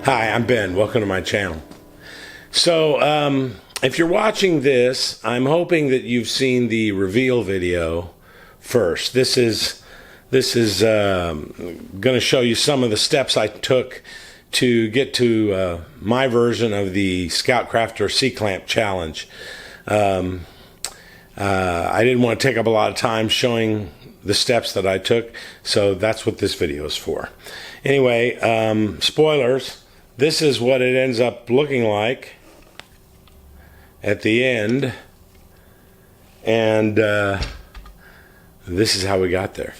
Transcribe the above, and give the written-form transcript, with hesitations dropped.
Hi, I'm Ben. Welcome to my channel. So, if you're watching this, I'm hoping that you've seen the reveal video first. This is going to show you some of the steps I took to get to my version of the Scout Crafter C-Clamp Challenge. I didn't want to take up a lot of time showing the steps that I took, so that's what this video is for. Anyway, spoilers. This is what it ends up looking like at the end, and this is how we got there.